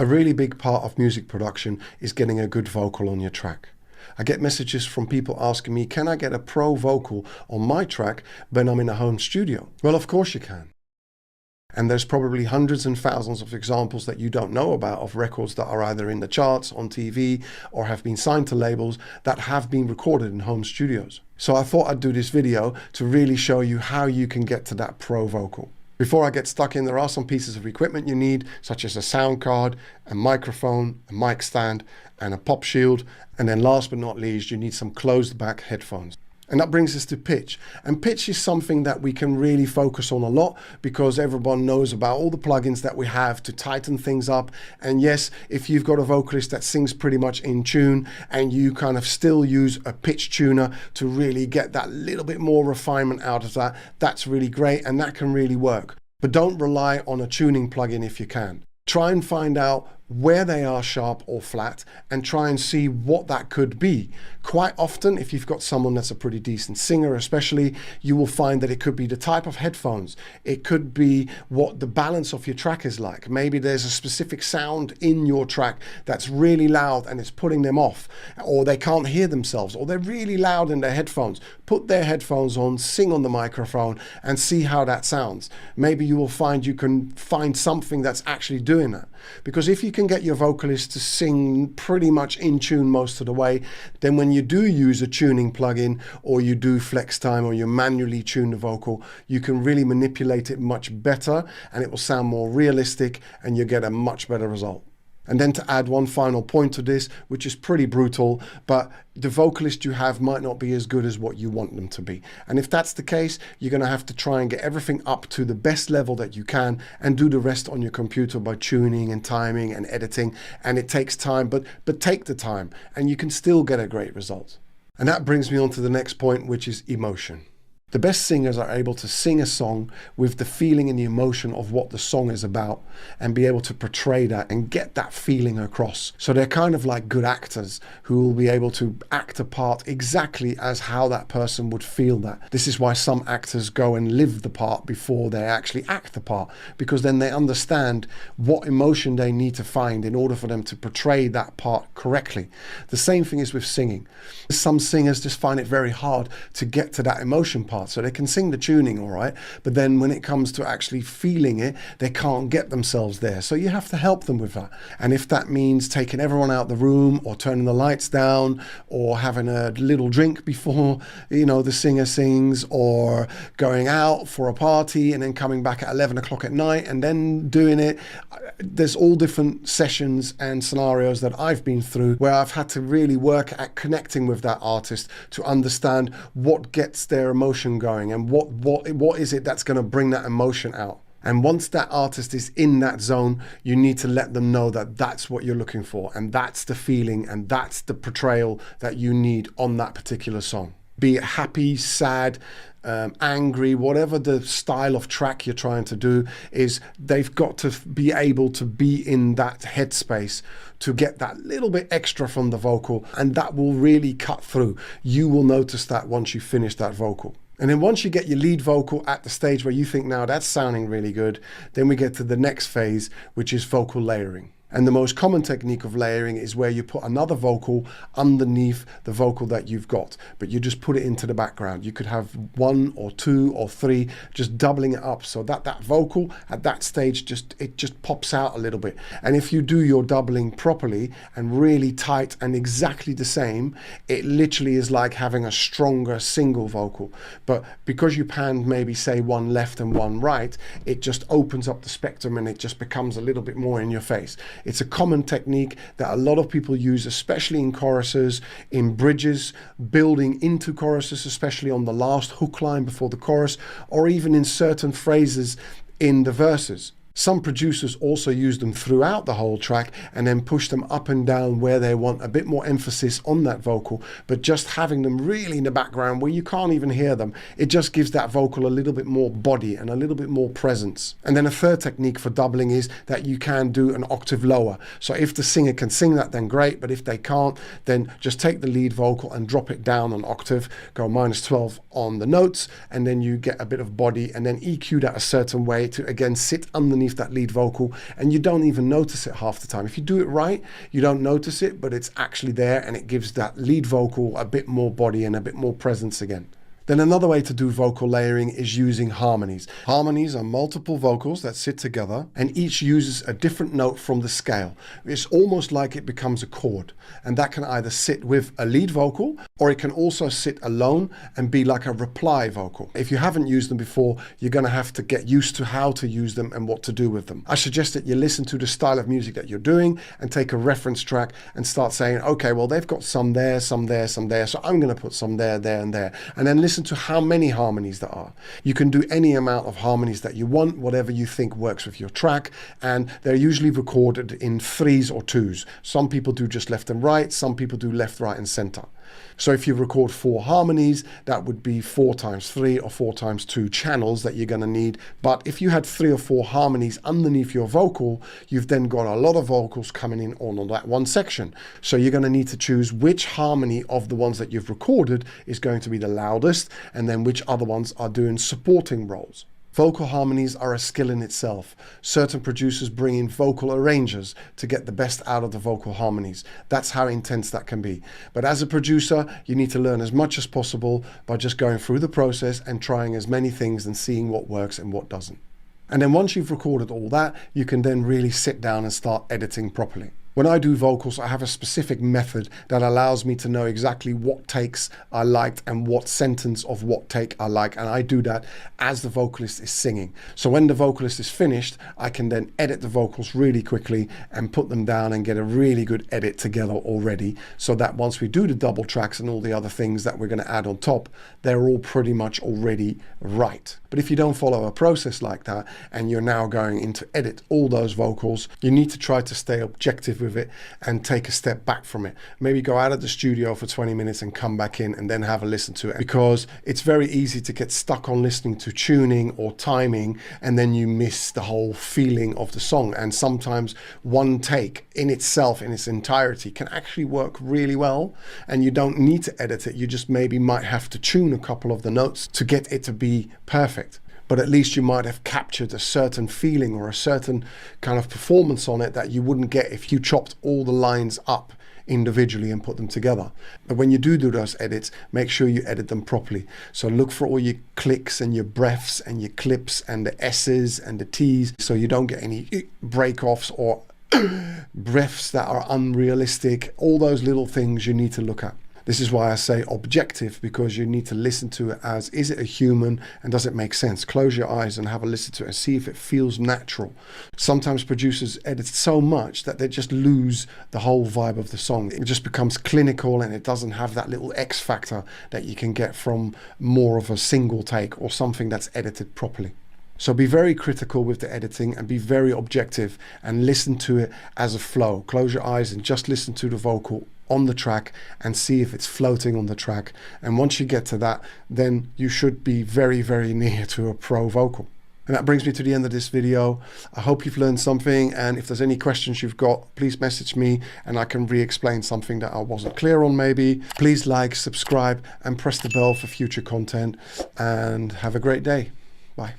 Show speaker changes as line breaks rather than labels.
A really big part of music production is getting a good vocal on your track. I get messages from people asking me, can I get a pro vocal on my track when I'm in a home studio? Well, of course you can. And there's probably hundreds and thousands of examples that you don't know about of records that are either in the charts, on TV, or have been signed to labels that have been recorded in home studios. So I thought I'd do this video to really show you how you can get to that pro vocal. Before I get stuck in, there are some pieces of equipment you need, such as a sound card, a microphone, a mic stand, and a pop shield. And then last but not least, you need some closed back headphones. And that brings us to pitch. And pitch is something that we can really focus on a lot because everyone knows about all the plugins that we have to tighten things up. And yes, if you've got a vocalist that sings pretty much in tune and you kind of still use a pitch tuner to really get that little bit more refinement out of that, that's really great and that can really work. But don't rely on a tuning plugin if you can. Try and find out where they are sharp or flat and try and see what that could be. Quite often, if you've got someone that's a pretty decent singer especially, you will find that it could be the type of headphones. It could be what the balance of your track is like. Maybe there's a specific sound in your track that's really loud and it's putting them off, or they can't hear themselves, or they're really loud in their headphones. Put their headphones on, sing on the microphone and see how that sounds. Maybe you will find you can find something that's actually doing that. Because if you can get your vocalist to sing pretty much in tune most of the way, then when you do use a tuning plugin or you do flex time or you manually tune the vocal, you can really manipulate it much better and it will sound more realistic and you get a much better result. And then to add one final point to this, which is pretty brutal, but the vocalist you have might not be as good as what you want them to be. And if that's the case, you're going to have to try and get everything up to the best level that you can and do the rest on your computer by tuning and timing and editing. And it takes time, but take the time and you can still get a great result. And that brings me on to the next point, which is emotion. The best singers are able to sing a song with the feeling and the emotion of what the song is about and be able to portray that and get that feeling across. So they're kind of like good actors who will be able to act a part exactly as how that person would feel that. This is why some actors go and live the part before they actually act the part, because then they understand what emotion they need to find in order for them to portray that part correctly. The same thing is with singing. Some singers just find it very hard to get to that emotion part. So they can sing the tuning all right, but then when it comes to actually feeling it, they can't get themselves there. So you have to help them with that. And if that means taking everyone out the room or turning the lights down or having a little drink before, the singer sings, or going out for a party and then coming back at 11 o'clock at night and then doing it. There's all different sessions and scenarios that I've been through where I've had to really work at connecting with that artist to understand what gets their emotion going and what is it that's going to bring that emotion out. And once that artist is in that zone, you need to let them know that that's what you're looking for and that's the feeling and that's the portrayal that you need on that particular song. Be it happy, sad, angry, whatever the style of track you're trying to do is, they've got to be able to be in that headspace to get that little bit extra from the vocal, and that will really cut through. You will notice that once you finish that vocal. And then once you get your lead vocal at the stage where you think, now that's sounding really good, then we get to the next phase, which is vocal layering. And the most common technique of layering is where you put another vocal underneath the vocal that you've got, but you just put it into the background. You could have 1 or 2 or 3, just doubling it up so that that vocal at that stage just pops out a little bit. And if you do your doubling properly and really tight and exactly the same, it literally is like having a stronger single vocal. But because you pan maybe say one left and one right, it just opens up the spectrum and it just becomes a little bit more in your face. It's a common technique that a lot of people use, especially in choruses, in bridges, building into choruses, especially on the last hook line before the chorus, or even in certain phrases in the verses. Some producers also use them throughout the whole track and then push them up and down where they want a bit more emphasis on that vocal, but just having them really in the background where you can't even hear them, it just gives that vocal a little bit more body and a little bit more presence. And then a third technique for doubling is that you can do an octave lower. So if the singer can sing that, then great, but if they can't, then just take the lead vocal and drop it down an octave, go -12 on the notes, and then you get a bit of body, and then EQ that a certain way to again sit underneath that lead vocal, and you don't even notice it half the time. If you do it right, you don't notice it, but it's actually there, and it gives that lead vocal a bit more body and a bit more presence again. Then another way to do vocal layering is using harmonies. Harmonies are multiple vocals that sit together and each uses a different note from the scale. It's almost like it becomes a chord, and that can either sit with a lead vocal or it can also sit alone and be like a reply vocal. If you haven't used them before, you're going to have to get used to how to use them and what to do with them. I suggest that you listen to the style of music that you're doing and take a reference track and start saying, okay, well, they've got some there, some there, some there, so I'm going to put some there, there, and there. And then listen to how many harmonies there are. You can do any amount of harmonies that you want, whatever you think works with your track, and they're usually recorded in 3s or 2s. Some people do just left and right, some people do left, right, and center. So if you record 4 harmonies, that would be 4 times 3 or 4 times 2 channels that you're going to need. But if you had 3 or 4 harmonies underneath your vocal, you've then got a lot of vocals coming in on that one section. So you're going to need to choose which harmony of the ones that you've recorded is going to be the loudest, and then which other ones are doing supporting roles. Vocal harmonies are a skill in itself. Certain producers bring in vocal arrangers to get the best out of the vocal harmonies. That's how intense that can be. But as a producer, you need to learn as much as possible by just going through the process and trying as many things and seeing what works and what doesn't. And then once you've recorded all that, you can then really sit down and start editing properly. When I do vocals, I have a specific method that allows me to know exactly what takes I liked and what sentence of what take I like. And I do that as the vocalist is singing. So when the vocalist is finished, I can then edit the vocals really quickly and put them down and get a really good edit together already. So that once we do the double tracks and all the other things that we're going to add on top, they're all pretty much already right. But if you don't follow a process like that and you're now going in to edit all those vocals, you need to try to stay objective with it and take a step back from it. Maybe go out of the studio for 20 minutes and come back in and then have a listen to it, because it's very easy to get stuck on listening to tuning or timing and then you miss the whole feeling of the song. And sometimes one take in itself, in its entirety, can actually work really well, and you don't need to edit it. You just maybe might have to tune a couple of the notes to get it to be perfect. But at least you might have captured a certain feeling or a certain kind of performance on it that you wouldn't get if you chopped all the lines up individually and put them together. But when you do those edits, make sure you edit them properly. So look for all your clicks and your breaths and your clips and the S's and the T's, so you don't get any break-offs or breaths that are unrealistic. All those little things you need to look at. This is why I say objective, because you need to listen to it as, is it a human and does it make sense? Close your eyes and have a listen to it and see if it feels natural. Sometimes producers edit so much that they just lose the whole vibe of the song. It just becomes clinical and it doesn't have that little X factor that you can get from more of a single take or something that's edited properly. So be very critical with the editing and be very objective and listen to it as a flow. Close your eyes and just listen to the vocal on the track and see if it's floating on the track. And once you get to that, then you should be very, very near to a pro vocal. And that brings me to the end of this video. I hope you've learned something, and if there's any questions you've got, please message me and I can re-explain something that I wasn't clear on maybe. Please like, subscribe, and press the bell for future content, and have a great day. Bye.